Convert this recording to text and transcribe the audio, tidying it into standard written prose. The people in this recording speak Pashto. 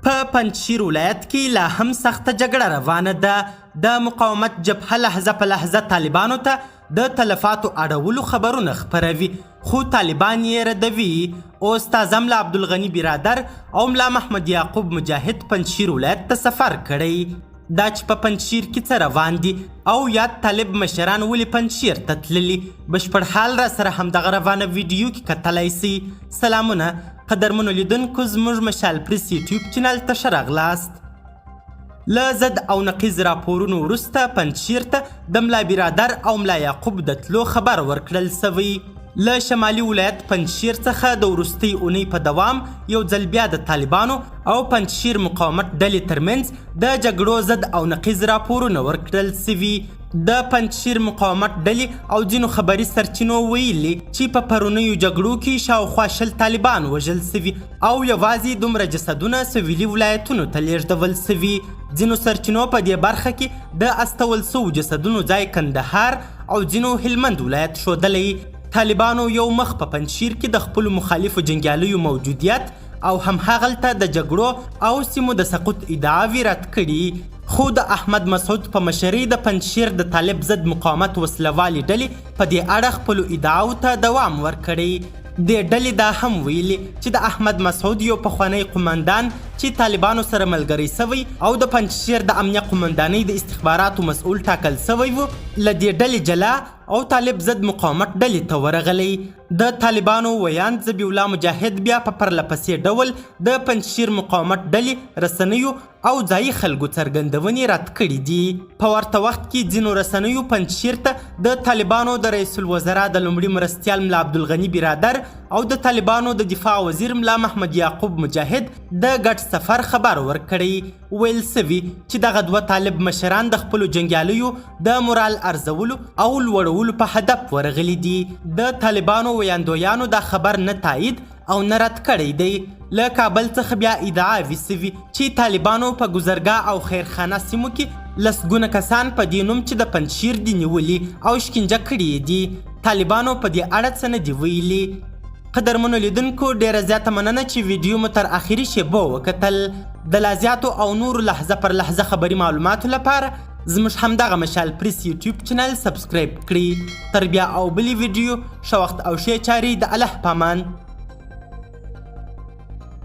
په پنجشیر ولایت کې لا هم سخته جګړه روانه ده. د مقاومت جبهه لحظه په لحظه طالبانو ته د تلفاتو اړولو خبرونه خپروي، خو طالبان یې ردوي. اوس تازه ملا عبدالغني برادر او ملا محمد یعقوب مجاهد پنجشیر ولایت ته سفر کړی. دا چې په پنجشیر کې څه روان دي او یاد طالب مشران ولې پنجشیر ته تللي، بشپړ حال را سره همدغه روانه ویډیو کې کتلی سئ. سلامونه قدرمنو لیدونکو، زموږ مشال پریس یوټیوب چینل ته ښه راغلاست. له ضد او نقیض راپورونو وروسته پنجشیر ته د ملا برادر او ملا یعقوب د تلو خبر ورکړل سوی. له شمالي ولایت پنجشیر څخه د وروستۍ اونۍ په دوام یو ځل بیا د طالبانو او پنجشیر مقاومت ډلې ترمنځ د جګړو ضد او نقیض راپورونه ورکړل سوي. د پنجشیر مقاومت ډلې او ځینو خبري سرچینو ویلي چې په پرونیو جګړو کې شاوخوا 20 طالبان وژل سوي او یوازې دومره جسدونه سویلي ولایتونو ته لیږدول سوي. ځینو سرچینو په دې برخه کې د استول سوو جسدونو ځای کندهار او ځینو هلمند ولایت ښودلی. طالبانو یو مخ په پنجشیر کې د خپلو مخالفو جنګیالیو موجودیت او همهغلته د جګړو او سیمو د سقوط ادعاوې رد کړي. خو د احمد مسعود په مشرۍ د پنجشیر د طالب ضد مقاومت وسلوالې ډلې په دې اړه خپلو ادعاو ته دوام ورکړی. دې ډلې دا هم ویلي چې د احمد مسعود یو پخوانی قمندان چې طالبانو سره ملګری سوی او د پنجشیر د امنیه قمندانۍ د استخباراتو مسؤل ټاکل سوی و، له دې ډلې جلا او طالب ضد مقاومت ډلې ته ورغلی. د طالبانو ویاند ذبیح الله مجاهد بیا په پرلپسې ډول د پنجشیر مقاومت ډلې، رسنیو او ځایي خلکو څرګندونې رد کړي دي. په ورته وخت کې ځینو رسنیو پنجشیر ته د طالبانو د رئیس الوزرا د لومړي مرستیال ملا عبدالغني برادر او د طالبانو د دفاع وزیر ملا محمد یعقوب مجاهد د ګډ سفر خبر ورکړی. ویل سوي چې دغه دوه طالب مشران د خپلو جنګیالیو د مورال ارزولو او لوړولو په هدف ورغلي دي. د طالبانو ویاندویانو دا خبر نه تایید او نه رد کړی دی. له کابل څخه بیا ادعاوې سوي چې طالبانو په ګذرګاه او خیرخانه سیمو کې لسګونه کسان په دې نوم چې د پنجشیر دي نیولي او شکنجه کړي دي. طالبانو په دې اړه څه نه دي ویلي. قدرمنو لیدونکو، ډیره زیاته مننه چې ویډیو مو تر اخري شیبو وکتل. د لا زیاتو او نورو لحظه پر لحظه خبري معلوماتو لپاره زموږ همدغه مشال پریس یوټیوب چینل سبسکرایب کړئ. تر بیا او بلې ویډیو ښه وخت او ښې چارې د الله په امان.